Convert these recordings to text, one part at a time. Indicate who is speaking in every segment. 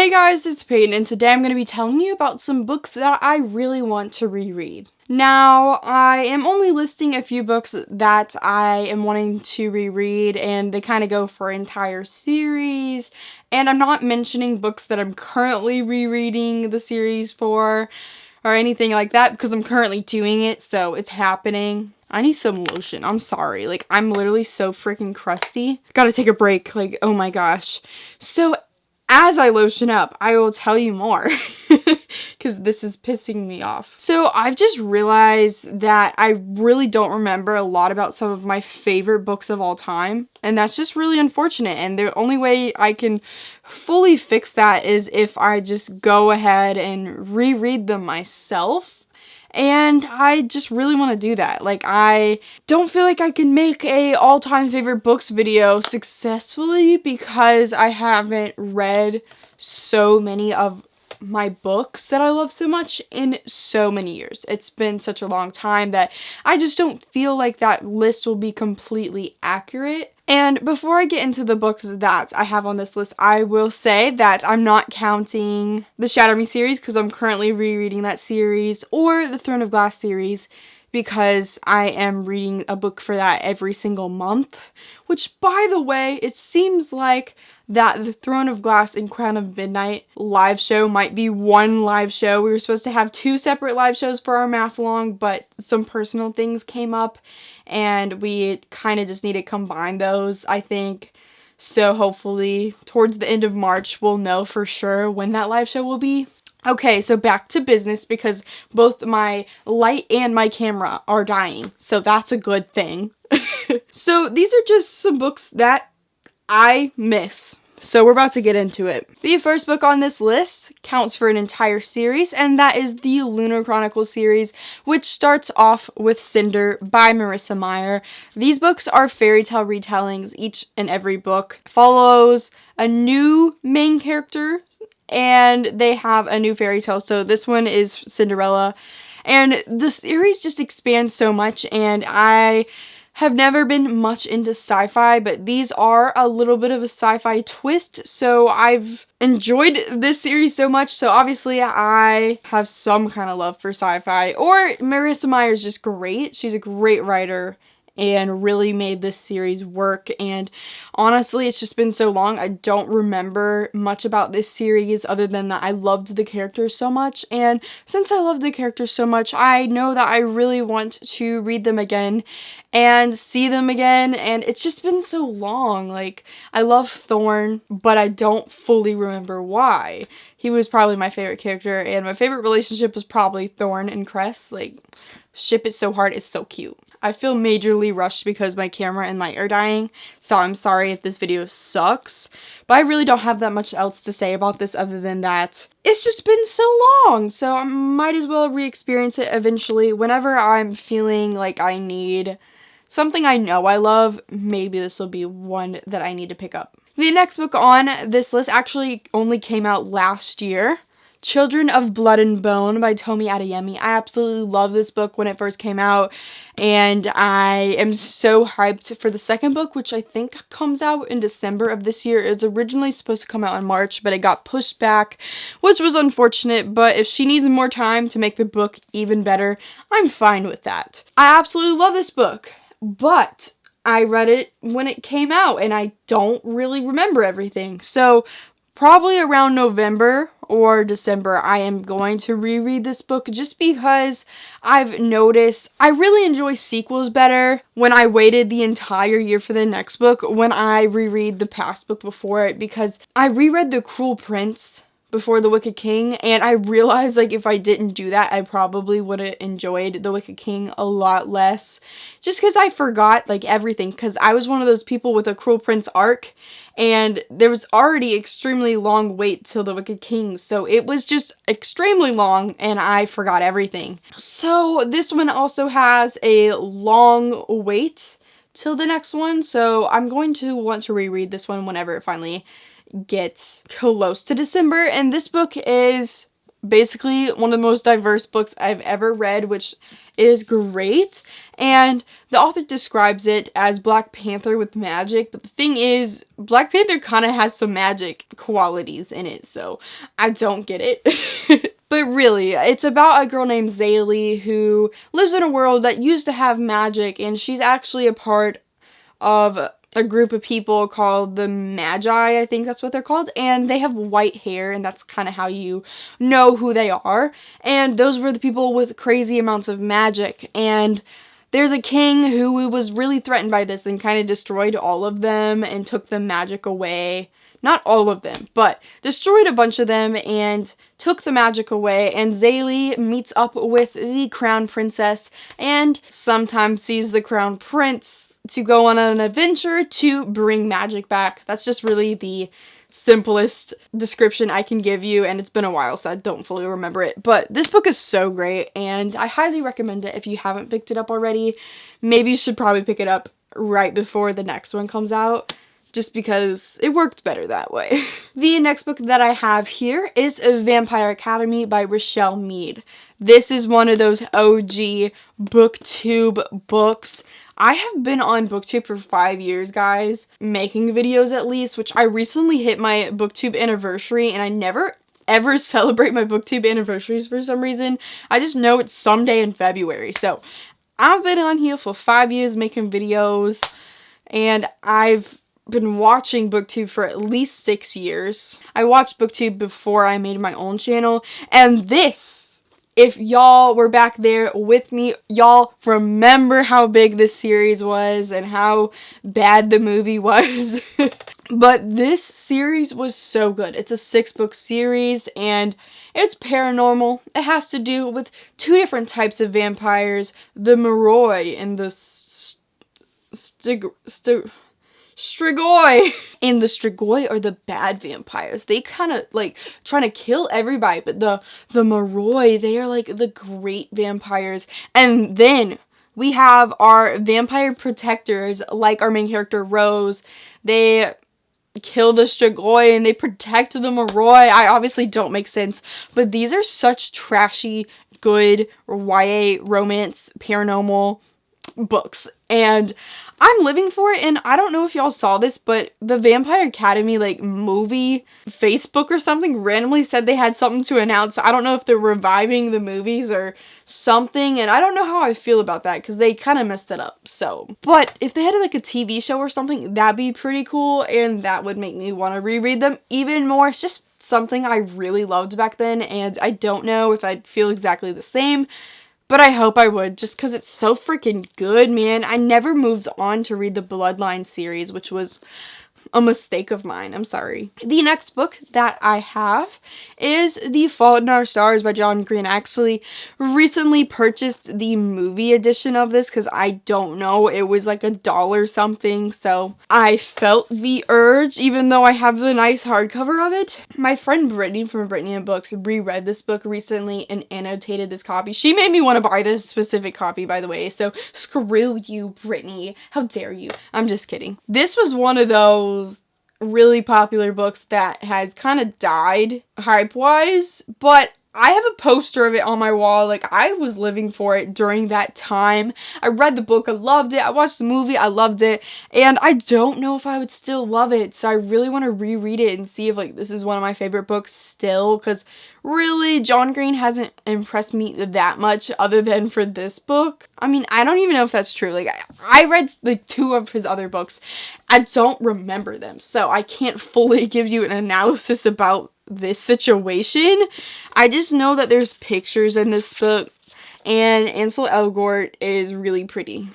Speaker 1: Hey guys, it's Peyton, and today I'm going to be telling you about some books that I really want to reread. Now, I am only listing a few books that I am wanting to reread, and they kind of go for entire series, and I'm not mentioning books that I'm currently rereading the series for, or anything like that, because I'm currently doing it, so it's happening. I need some lotion. I'm sorry. Like, I'm literally so freaking crusty. Gotta take a break. Like, oh my gosh. So, as I lotion up, I will tell you more. Because this is pissing me off. So, I've just realized that I really don't remember a lot about some of my favorite books of all time. And that's just really unfortunate. And the only way I can fully fix that is if I just go ahead and reread them myself. And I just really want to do that. Like, I don't feel like I can make a all-time favorite books video successfully because I haven't read so many of my books that I love so much in so many years. It's been such a long time that I just don't feel like that list will be completely accurate. And before I get into the books that I have on this list, I will say that I'm not counting the Shatter Me series because I'm currently rereading that series, or the Throne of Glass series because I am reading a book for that every single month. Which, by the way, it seems like that the Throne of Glass and Crown of Midnight live show might be one live show. We were supposed to have two separate live shows for our mass along, but some personal things came up and we kind of just need to combine those, I think. So hopefully towards the end of March we'll know for sure when that live show will be. Okay, so back to business because both my light and my camera are dying, so that's a good thing. So these are just some books that I miss. So we're about to get into it. The first book on this list counts for an entire series, and that is the Lunar Chronicles series, which starts off with Cinder by Marissa Meyer. These books are fairy tale retellings. Each and every book follows a new main character, and they have a new fairy tale. So this one is Cinderella, and the series just expands so much, and I have never been much into sci-fi, but these are a little bit of a sci-fi twist, so I've enjoyed this series so much. So obviously I have some kind of love for sci-fi, or Marissa Meyer is just great. She's a great writer and really made this series work, and honestly it's just been so long, I don't remember much about this series other than that I loved the characters so much, and since I love the characters so much, I know that I really want to read them again and see them again, and it's just been so long. Like, I love Thorn, but I don't fully remember why. He was probably my favorite character, and my favorite relationship was probably Thorn and Cress. Like, ship it so hard, it's so cute. I feel majorly rushed because my camera and light are dying, so I'm sorry if this video sucks, but I really don't have that much else to say about this other than that it's just been so long, so I might as well re-experience it eventually. Whenever I'm feeling like I need something I know I love, maybe this will be one that I need to pick up. The next book on this list actually only came out last year. Children of Blood and Bone by Tomi Adeyemi. I absolutely love this book when it first came out, and I am so hyped for the second book, which I think comes out in December of this year. It was originally supposed to come out in March, but it got pushed back, which was unfortunate, but if she needs more time to make the book even better, I'm fine with that. I absolutely love this book, but I read it when it came out, and I don't really remember everything, so probably around November or December, I am going to reread this book just because I've noticed I really enjoy sequels better when I waited the entire year for the next book when I reread the past book before it, because I reread The Cruel Prince before The Wicked King, and I realized, like, if I didn't do that, I probably would have enjoyed The Wicked King a lot less, just because I forgot, like, everything, because I was one of those people with a Cruel Prince arc, and there was already extremely long wait till The Wicked King, so it was just extremely long, and I forgot everything. So this one also has a long wait till the next one, so I'm going to want to reread this one whenever it finally gets close to December, and this book is basically one of the most diverse books I've ever read, which is great. And the author describes it as Black Panther with magic, but the thing is, Black Panther kind of has some magic qualities in it, so I don't get it. But really, it's about a girl named Zaylee who lives in a world that used to have magic, and she's actually a part of a group of people called the Magi, I think that's what they're called, and they have white hair, and that's kind of how you know who they are, and those were the people with crazy amounts of magic, and there's a king who was really threatened by this and kind of destroyed all of them and took the magic away. Not all of them, but destroyed a bunch of them and took the magic away, and Zaylee meets up with the crown princess and sometimes sees the crown prince to go on an adventure to bring magic back. That's just really the simplest description I can give you, and it's been a while, so I don't fully remember it. But this book is so great, and I highly recommend it if you haven't picked it up already. Maybe you should probably pick it up right before the next one comes out, just because it worked better that way. The next book that I have here is Vampire Academy by Rochelle Mead. This is one of those OG booktube books. I have been on booktube for 5 years, guys, making videos at least, which I recently hit my booktube anniversary, and I never ever celebrate my booktube anniversaries for some reason. I just know it's someday in February. So I've been on here for 5 years making videos, and I've been watching booktube for at least 6 years. I watched booktube before I made my own channel, and this, if y'all were back there with me, y'all remember how big this series was and how bad the movie was. But this series was so good. It's a 6-book series, and it's paranormal. It has to do with 2 different types of vampires, the Moroi and the Strigoi. And the Strigoi are the bad vampires. They kind of like trying to kill everybody, but the Moroi, they are like the great vampires. And then we have our vampire protectors, like our main character Rose. They kill the Strigoi and they protect the Moroi. I obviously don't make sense, but these are such trashy, good YA romance paranormal books, and I'm living for it. And I don't know if y'all saw this, but the Vampire Academy like movie Facebook or something randomly said they had something to announce. So I don't know if they're reviving the movies or something, and I don't know how I feel about that because they kind of messed it up. So, but if they had like a TV show or something, that'd be pretty cool, and that would make me want to reread them even more. It's just something I really loved back then, and I don't know if I'd feel exactly the same, but I hope I would, just because it's so freaking good, man. I never moved on to read the Bloodline series, which was a mistake of mine. I'm sorry. The next book that I have is The Fault in Our Stars by John Green. I actually recently purchased the movie edition of this because I don't know, it was like $1 something, so I felt the urge, even though I have the nice hardcover of it. My friend Brittany from Brittany and Books reread this book recently and annotated this copy. She made me want to buy this specific copy, by the way, so screw you, Brittany. How dare you? I'm just kidding. This was one of those really popular books that has kind of died hype-wise, but I have a poster of it on my wall. Like, I was living for it during that time. I read the book, I loved it. I watched the movie, I loved it. And I don't know if I would still love it. So I really want to reread it and see if, like, this is one of my favorite books still. Because, really, John Green hasn't impressed me that much other than for this book. I mean, I don't even know if that's true. Like, I read, like, 2 of his other books. I don't remember them. So I can't fully give you an analysis about this situation. I just know that there's pictures in this book, and Ansel Elgort is really pretty.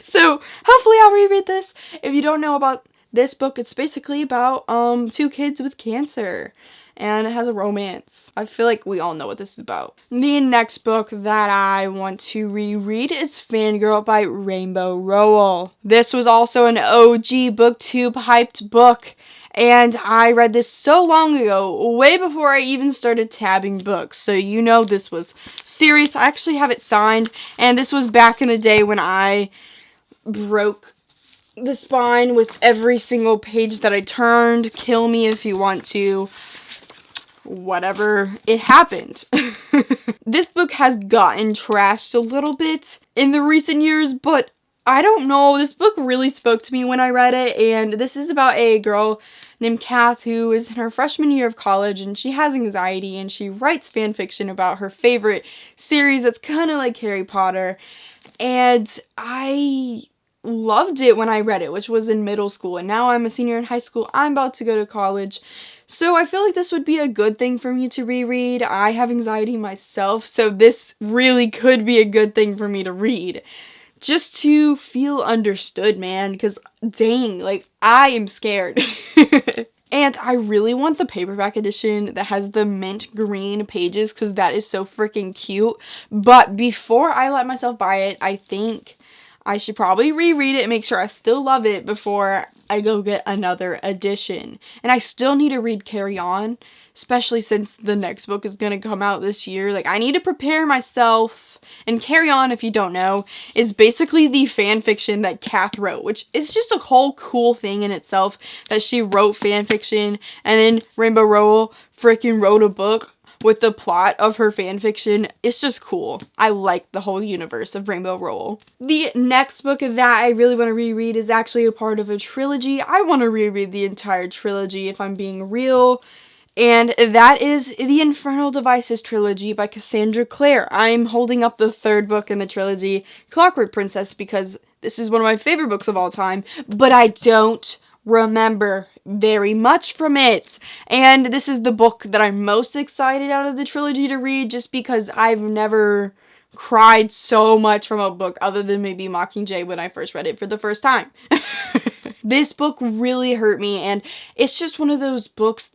Speaker 1: So hopefully I'll reread this. If you don't know about this book, it's basically about 2 kids with cancer, and it has a romance. I feel like we all know what this is about. The next book that I want to reread is Fangirl by Rainbow Rowell. This was also an OG booktube hyped book, and I read this so long ago, way before I even started tabbing books. So you know this was serious. I actually have it signed, and this was back in the day when I broke the spine with every single page that I turned. Kill me if you want to. whatever, it happened. This book has gotten trashed a little bit in the recent years, but I don't know, this book really spoke to me when I read it, and this is about a girl named Kath who is in her freshman year of college, and she has anxiety, and she writes fan fiction about her favorite series that's kind of like Harry Potter, and I loved it when I read it, which was in middle school, and now I'm a senior in high school. I'm about to go to college, so I feel like this would be a good thing for me to reread. I have anxiety myself, so this really could be a good thing for me to read. Just to feel understood, man, because dang, like, I am scared. And I really want the paperback edition that has the mint green pages, because that is so freaking cute. But before I let myself buy it, I think I should probably reread it and make sure I still love it before I go get another edition. And I still need to read Carry On, especially since the next book is going to come out this year. Like, I need to prepare myself. And Carry On, if you don't know, is basically the fan fiction that Kath wrote, which is just a whole cool thing in itself, that she wrote fan fiction and then Rainbow Rowell freaking wrote a book with the plot of her fan fiction. It's just cool. I like the whole universe of Rainbow Rowell. The next book that I really want to reread is actually a part of a trilogy. I want to reread the entire trilogy, if I'm being real. And that is the Infernal Devices trilogy by Cassandra Clare. I'm holding up the third book in the trilogy, Clockwork Princess, because this is one of my favorite books of all time, but I don't remember very much from it. And this is the book that I'm most excited out of the trilogy to read, just because I've never cried so much from a book other than maybe Mockingjay when I first read it for the first time. This book really hurt me, and it's just one of those books,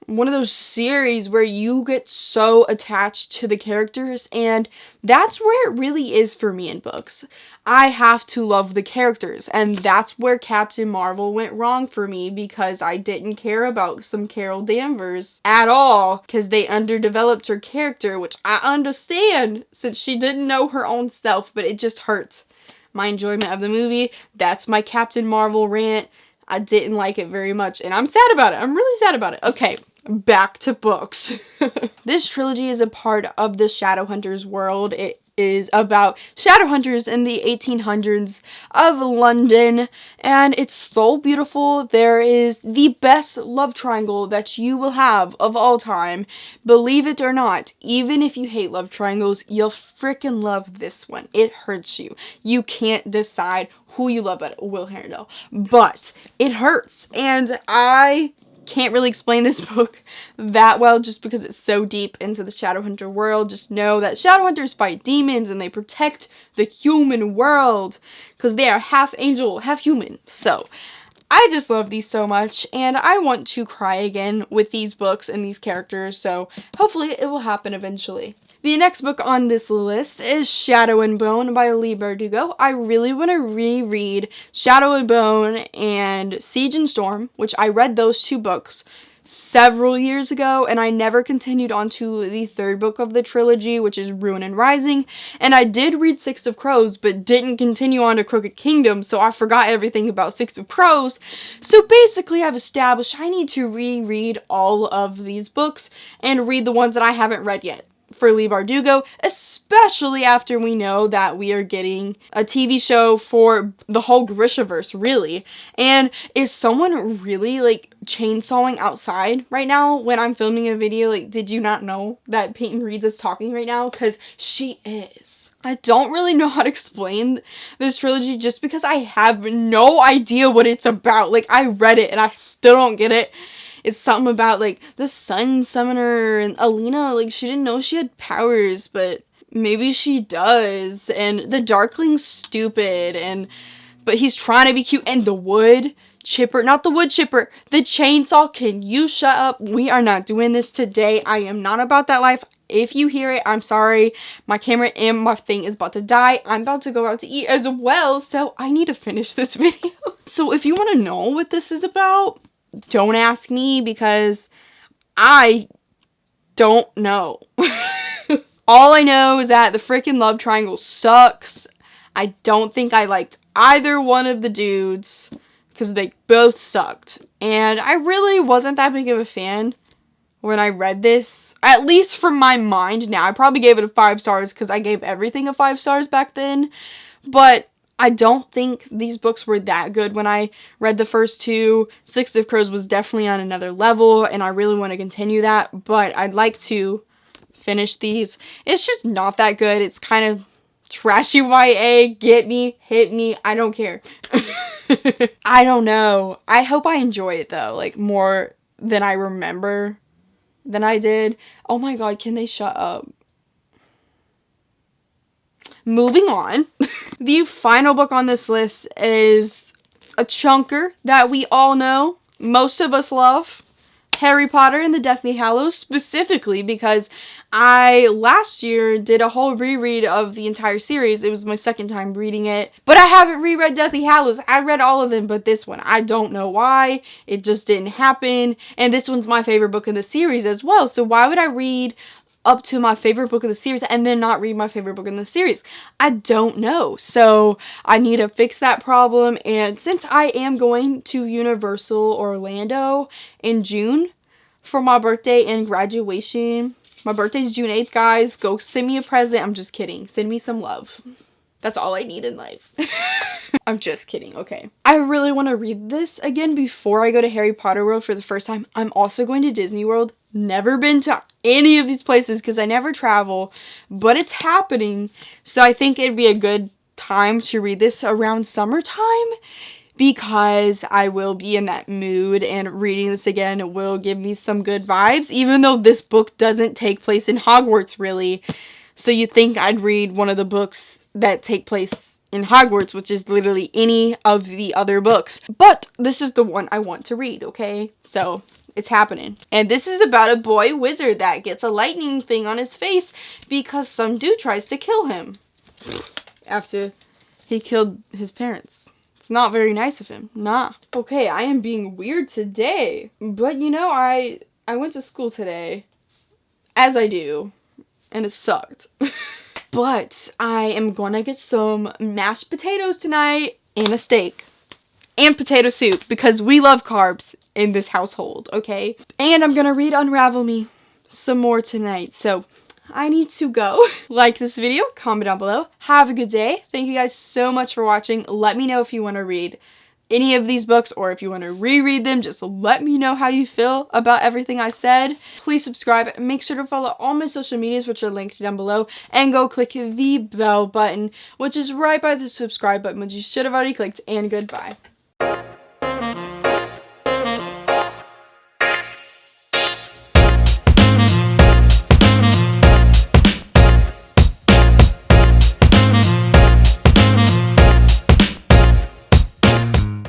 Speaker 1: one of those series where you get so attached to the characters, and that's where it really is for me in books. I have to love the characters, and that's where Captain Marvel went wrong for me, because I didn't care about some Carol Danvers at all, because they underdeveloped her character, which I understand since she didn't know her own self, but it just hurt my enjoyment of the movie. That's my Captain Marvel rant. I didn't like it very much, and I'm sad about it. I'm really sad about it. Okay, back to books. This trilogy is a part of the Shadowhunters world. It is about Shadowhunters in the 1800s of London, and it's so beautiful. There is the best love triangle that you will have of all time. Believe it or not, even if you hate love triangles, you'll freaking love this one. It hurts you. You can't decide who you love but Will Herondale, but it hurts, and I can't really explain this book that well just because it's so deep into the Shadowhunter world. Just know that Shadowhunters fight demons and they protect the human world because they are half angel, half human. So I just love these so much, and I want to cry again with these books and these characters, so hopefully it will happen eventually. The next book on this list is Shadow and Bone by Leigh Bardugo. I really want to reread Shadow and Bone and Siege and Storm, which I read those two books several years ago, and I never continued on to the third book of the trilogy, which is Ruin and Rising. And I did read Six of Crows, but didn't continue on to Crooked Kingdom, so I forgot everything about Six of Crows. So basically, I've established I need to reread all of these books and read the ones that I haven't read yet for Leigh Bardugo, especially after we know that we are getting a TV show for the whole Grishaverse, really. And is someone really, like, chainsawing outside right now when I'm filming a video? Like, did you not know that Peyton Reed is talking right now? Because she is. I don't really know how to explain this trilogy just because I have no idea what it's about. Like, I read it and I still don't get it. It's something about, like, the Sun Summoner and Alina, like, she didn't know she had powers, but maybe she does. And the Darkling's stupid, but he's trying to be cute. And the wood chipper, not the wood chipper, the chainsaw, can you shut up? We are not doing this today. I am not about that life. If you hear it, I'm sorry. My camera and my thing is about to die. I'm about to go out to eat as well, so I need to finish this video. So if you want to know what this is about, don't ask me because I don't know. All I know is that the freaking love triangle sucks. I don't think I liked either one of the dudes because they both sucked. And I really wasn't that big of a fan when I read this, at least from my mind now. I probably gave it a 5 stars because I gave everything a 5 stars back then, but I don't think these books were that good when I read the first 2. Six of Crows was definitely on another level, and I really want to continue that, but I'd like to finish these. It's just not that good. It's kind of trashy YA. Get me, hit me, I don't care. I don't know. I hope I enjoy it though, like more than I remember than I did. Oh my god, can they shut up? Moving on. The final book on this list is a chunker that we all know, most of us love. Harry Potter and the Deathly Hallows, specifically because I last year did a whole reread of the entire series. It was my second time reading it, but I haven't reread Deathly Hallows. I read all of them, but this one, I don't know why. It just didn't happen, and this one's my favorite book in the series as well, so why would I read up to my favorite book of the series and then not read my favorite book in the series? I don't know. So I need to fix that problem. And since I am going to Universal Orlando in June for my birthday and graduation, my birthday's June 8th, guys. Go send me a present. I'm just kidding. Send me some love. That's all I need in life. I'm just kidding, okay. I really want to read this again before I go to Harry Potter World for the first time. I'm also going to Disney World. Never been to any of these places because I never travel, but it's happening. So I think it'd be a good time to read this around summertime because I will be in that mood, and reading this again will give me some good vibes, even though this book doesn't take place in Hogwarts really. So you'd think I'd read one of the books that take place in Hogwarts, which is literally any of the other books. But this is the one I want to read, okay? So it's happening. And this is about a boy wizard that gets a lightning thing on his face because some dude tries to kill him after he killed his parents. It's not very nice of him. Nah. Okay, I am being weird today. But you know, I went to school today, as I do, and it sucked. But I am gonna get some mashed potatoes tonight and a steak and potato soup because we love carbs in this household, okay? And I'm gonna read Unravel Me some more tonight, so I need to go. Like this video, comment down below. Have a good day. Thank you guys so much for watching. Let me know if you want to read any of these books or if you want to reread them. Just let me know how you feel about everything I said. Please subscribe. Make sure to follow all my social medias, which are linked down below, and go click the bell button, which is right by the subscribe button, which you should have already clicked, and goodbye.